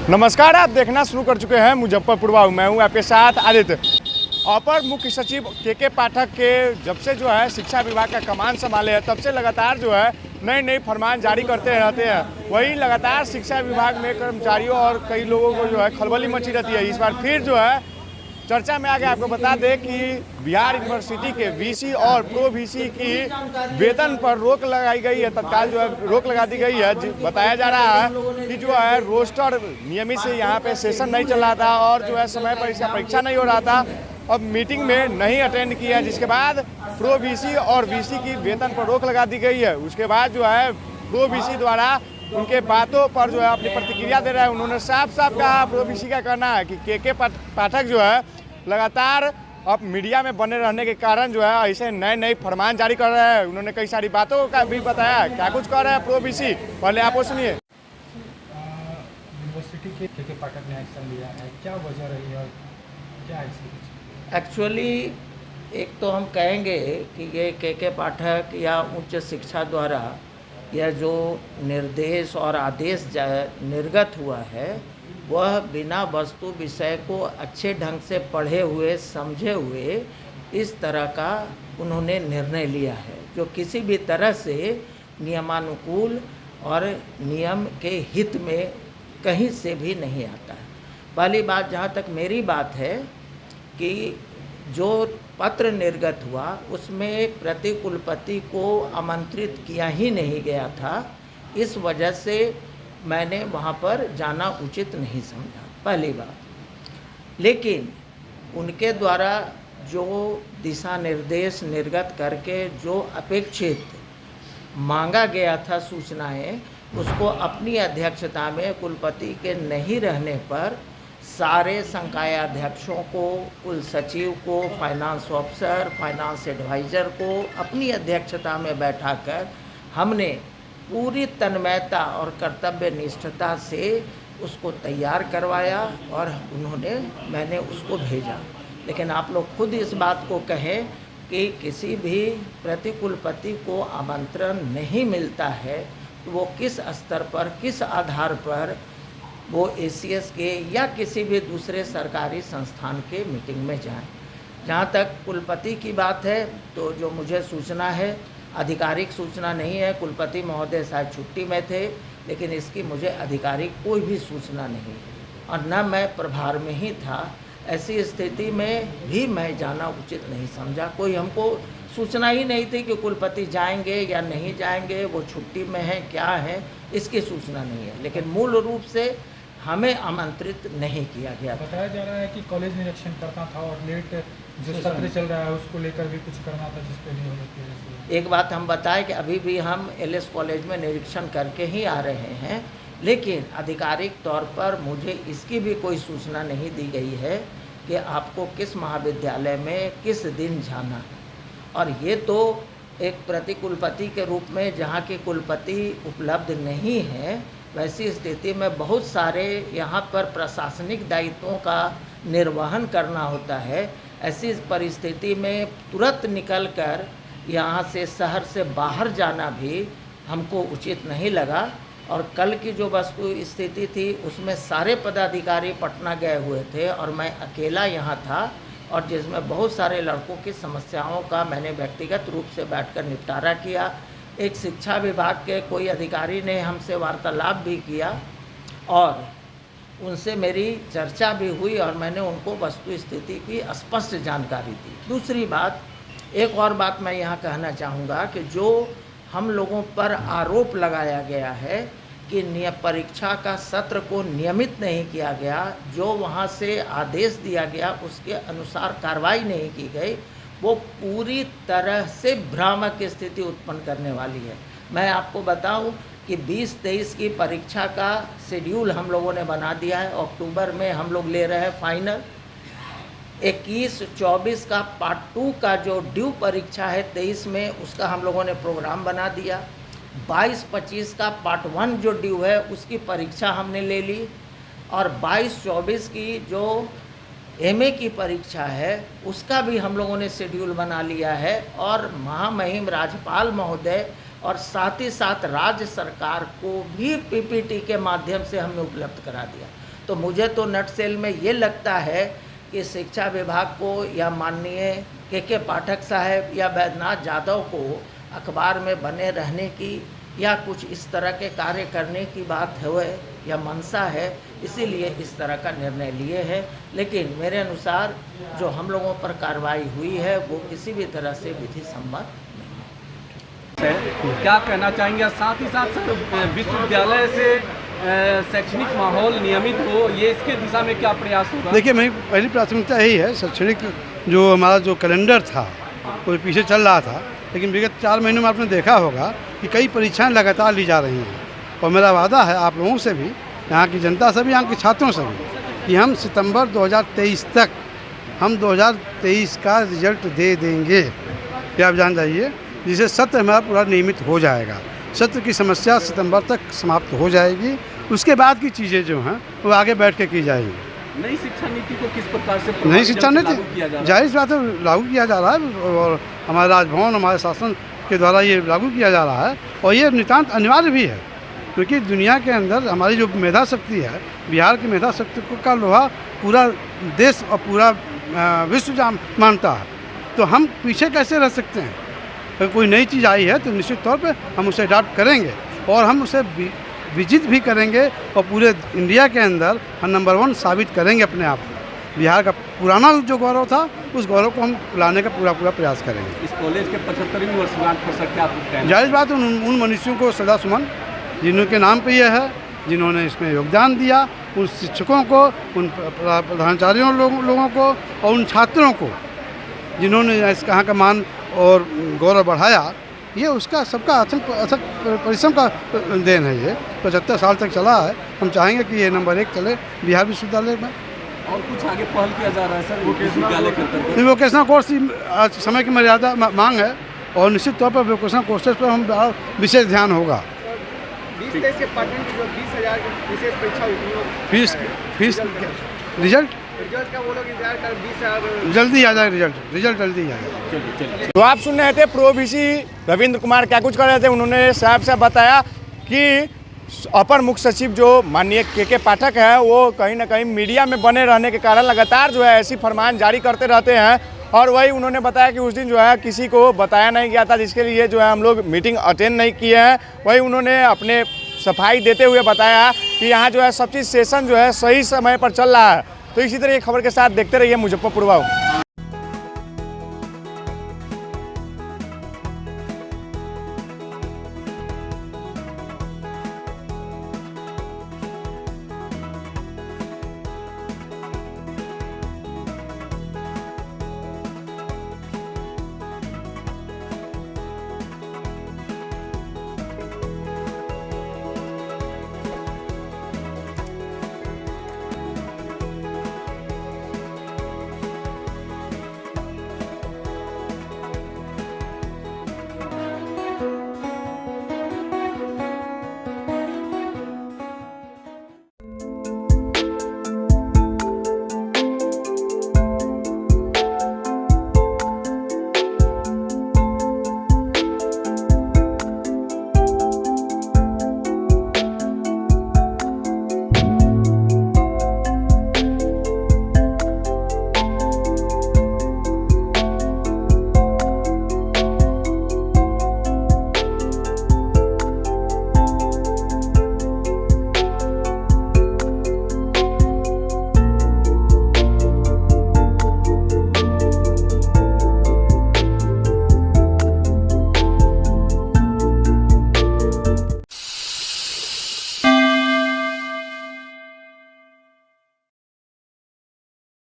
नमस्कार, आप देखना शुरू कर चुके हैं मुजफ्फरपुर वाव। मैं हूं आपके साथ आदित्य। अपर मुख्य सचिव के पाठक के जब से जो है शिक्षा विभाग का कमान संभाले है, तब से लगातार जो है नई नई फरमान जारी करते रहते हैं। वही लगातार शिक्षा विभाग में कर्मचारियों और कई लोगों को जो है खलबली मची रहती है। इस बार फिर जो है चर्चा में आगे आपको बता दें कि बिहार यूनिवर्सिटी के वीसी और प्रो वीसी की वेतन पर रोक लगाई गई है। तत्काल जो है रोक लगा दी गई है। बताया जा रहा है कि जो है रोस्टर नियमित से यहाँ पे सेशन नहीं चल रहा था और जो है समय पर इसका परीक्षा नहीं हो रहा था। अब मीटिंग में नहीं अटेंड किया, जिसके बाद प्रो वीसी और वीसी की वेतन पर रोक लगा दी गई है। उसके बाद जो है प्रो वीसी द्वारा उनके बातों पर जो है अपनी प्रतिक्रिया दे रहा है। उन्होंने साफ साफ कहा, प्रो वीसी का कहना है कि के पाठक जो है लगातार अब मीडिया में बने रहने के कारण जो है ऐसे नए नए फरमान जारी कर रहे हैं। उन्होंने कई सारी बातों का भी बताया। क्या कुछ कर रहे हैं प्रो वीसी, पहले आप वो सुनिए। यूनिवर्सिटी के पाठक ने एक्शन लिया है, क्या वजह रही है और क्या एक्शन? एक्चुअली एक तो हम कहेंगे कि ये के पाठक या उच्च शिक्षा द्वारा यह जो निर्देश और आदेश निर्गत हुआ है, वह बिना वस्तु विषय को अच्छे ढंग से पढ़े हुए समझे हुए इस तरह का उन्होंने निर्णय लिया है, जो किसी भी तरह से नियमानुकूल और नियम के हित में कहीं से भी नहीं आता है। पहली बात, जहाँ तक मेरी बात है कि जो पत्र निर्गत हुआ उसमें प्रतिकुलपति को आमंत्रित किया ही नहीं गया था। इस वजह से मैंने वहाँ पर जाना उचित नहीं समझा, पहली बात। लेकिन उनके द्वारा जो दिशा निर्देश निर्गत करके जो अपेक्षित मांगा गया था सूचनाएं, उसको अपनी अध्यक्षता में कुलपति के नहीं रहने पर सारे संकायाध्यक्षों को, कुल सचिव को, फाइनेंस ऑफिसर, फाइनेंस एडवाइज़र को अपनी अध्यक्षता में बैठाकर हमने पूरी तन्मयता और कर्तव्य निष्ठता से उसको तैयार करवाया और मैंने उसको भेजा। लेकिन आप लोग खुद इस बात को कहें कि किसी भी प्रतिकुलपति को आमंत्रण नहीं मिलता है, तो वो किस स्तर पर, किस आधार पर वो एसीएस के या किसी भी दूसरे सरकारी संस्थान के मीटिंग में जाएं। जहाँ तक कुलपति की बात है, तो जो मुझे सूचना है, आधिकारिक सूचना नहीं है, कुलपति महोदय शायद छुट्टी में थे, लेकिन इसकी मुझे आधिकारिक कोई भी सूचना नहीं है और न मैं प्रभार में ही था। ऐसी स्थिति में भी मैं जाना उचित नहीं समझा। कोई हमको सूचना ही नहीं थी कि कुलपति जाएंगे या नहीं जाएंगे, वो छुट्टी में है, क्या है, इसकी सूचना नहीं है। लेकिन मूल रूप से हमें आमंत्रित नहीं किया गया। बताया जा रहा है कि कॉलेज निरीक्षण करना था और लेट जो सत्र चल रहा है उसको लेकर भी कुछ करना था, जिस पे भी होती है। एक बात हम बताएं कि अभी भी हम एलएस कॉलेज में निरीक्षण करके ही आ रहे हैं, लेकिन आधिकारिक तौर पर मुझे इसकी भी कोई सूचना नहीं दी गई है कि आपको किस महाविद्यालय में किस दिन जाना है। और ये तो एक प्रतिकुलपति के रूप में जहाँ के कुलपति उपलब्ध नहीं है, वैसी स्थिति में बहुत सारे यहाँ पर प्रशासनिक दायित्वों का निर्वहन करना होता है। ऐसी परिस्थिति में तुरंत निकलकर यहाँ से शहर से बाहर जाना भी हमको उचित नहीं लगा। और कल की जो वस्तु स्थिति थी उसमें सारे पदाधिकारी पटना गए हुए थे और मैं अकेला यहाँ था, और जिसमें बहुत सारे लड़कों की समस्याओं का मैंने व्यक्तिगत रूप से बैठकर निपटारा किया। एक शिक्षा विभाग के कोई अधिकारी ने हमसे वार्तालाप भी किया और उनसे मेरी चर्चा भी हुई और मैंने उनको वस्तु स्थिति की स्पष्ट जानकारी दी। दूसरी बात, एक और बात मैं यहाँ कहना चाहूँगा कि जो हम लोगों पर आरोप लगाया गया है कि परीक्षा का सत्र को नियमित नहीं किया गया, जो वहाँ से आदेश दिया गया उसके अनुसार कार्रवाई नहीं की गई, वो पूरी तरह से भ्रामक स्थिति उत्पन्न करने वाली है। मैं आपको बताऊं कि 20-23 की परीक्षा का शेड्यूल हम लोगों ने बना दिया है। अक्टूबर में हम लोग ले रहे हैं फाइनल। 21-24 का पार्ट 2 का जो ड्यू परीक्षा है 23 में, उसका हम लोगों ने प्रोग्राम बना दिया। 22-25 का पार्ट 1 जो ड्यू है उसकी परीक्षा हमने ले ली, और 22-24 की जो एमए की परीक्षा है उसका भी हम लोगों ने शेड्यूल बना लिया है। और महामहिम राज्यपाल महोदय और साथ ही साथ राज्य सरकार को भी पीपीटी के माध्यम से हमने उपलब्ध करा दिया। तो मुझे तो नटसेल में ये लगता है कि शिक्षा विभाग को या माननीय के पाठक साहब या बैद्यनाथ यादव को अखबार में बने रहने की या कुछ इस तरह के कार्य करने की बात है या मनसा है, इसीलिए इस तरह का निर्णय लिए है। लेकिन मेरे अनुसार जो हम लोगों पर कार्रवाई हुई है वो किसी भी तरह से विधि सम्मत है। क्या कहना चाहेंगे? साथ ही साथ सर विश्वविद्यालय से शैक्षणिक माहौल नियमित हो, ये इसके दिशा में क्या प्रयास होगा? देखिए, मेरी पहली प्राथमिकता यही है, शैक्षणिक जो हमारा जो कैलेंडर था वो पीछे चल रहा था, लेकिन विगत 4 महीनों में आपने देखा होगा कि कई परीक्षाएं लगातार ली जा रही हैं। और मेरा वादा है आप लोगों से भी, यहाँ की जनता से भी, यहाँ के छात्रों से भी, कि हम सितंबर 2023 तक हम 2023 का रिजल्ट दे देंगे, ये आप जान जाइए, जिससे सत्र हमारा पूरा नियमित हो जाएगा। सत्र की समस्या सितंबर तक समाप्त हो जाएगी। उसके बाद की चीज़ें जो हैं वो आगे बैठ के की जाएंगी। नई शिक्षा नीति को किस प्रकार से नई शिक्षा नीति जाहिर बात है लागू किया जा रहा है, और हमारे राजभवन, हमारे शासन के द्वारा ये लागू किया जा रहा है, और ये नितांत अनिवार्य भी है, क्योंकि दुनिया के अंदर हमारी जो मेधा शक्ति है, बिहार की मेधा शक्ति का लोहा पूरा देश और पूरा विश्व मानता है, तो हम पीछे कैसे रह सकते हैं? अगर कोई नई चीज़ आई है तो निश्चित तौर पे हम उसे अडॉप्ट करेंगे और हम उसे विजित भी करेंगे, और पूरे इंडिया के अंदर हम नंबर 1 साबित करेंगे अपने आप को। बिहार का पुराना जो गौरव था, उस गौरव को हम लाने का पूरा पूरा प्रयास करेंगे। इस कॉलेज के 75वीं वर्षगांठ पर सर क्या कहना? जाहिर बात है उन मनुष्यों को सदा सुमन, जिनके नाम पे यह है, जिन्होंने इसमें योगदान दिया, उन शिक्षकों को, उन प्रधानाचार्यों लोगों को, और उन छात्रों को जिन्होंने इस कहाँ का मान और गौरव बढ़ाया, ये उसका सबका अथक परिश्रम का देन है। ये 75 साल तक चला है। हम चाहेंगे कि ये नंबर 1 चले बिहार विश्वविद्यालय में। और कुछ आगे पहल किया जा रहा है सर विश्वविद्यालय के अंतर्गत? वोकेशनल कोर्स की आज समय की मर्यादा मांग है, और निश्चित तौर पर वोकेशनल कोर्सेज पर हम विशेष ध्यान होगा। 2023 के पाठन की जो 20,000 की विशेष परीक्षा हुई, फीस रिजल्ट का वो लोग इंतजार कर 20,000 जल्दी आ जाए, रिजल्ट जल्दी आ जाए। तो आप सुन रहे थे प्रो वीसी रविंद्र कुमार क्या कुछ कर रहे थे। उन्होंने साहब से बताया कि अपर मुख्य सचिव जो माननीय के पाठक है, वो कहीं ना कहीं मीडिया में बने रहने के कारण लगातार जो है ऐसी फरमान जारी करते रहते हैं, और वही उन्होंने बताया कि उस दिन जो है किसी को बताया नहीं गया था, जिसके लिए जो है हम लोग मीटिंग अटेंड नहीं किए हैं। वही उन्होंने अपने सफाई देते हुए बताया कि यहाँ जो है सब चीज़ सेशन जो है सही समय पर चल रहा है। तो इसी तरह ये खबर के साथ देखते रहिए मुजफ्फरपुर वाव।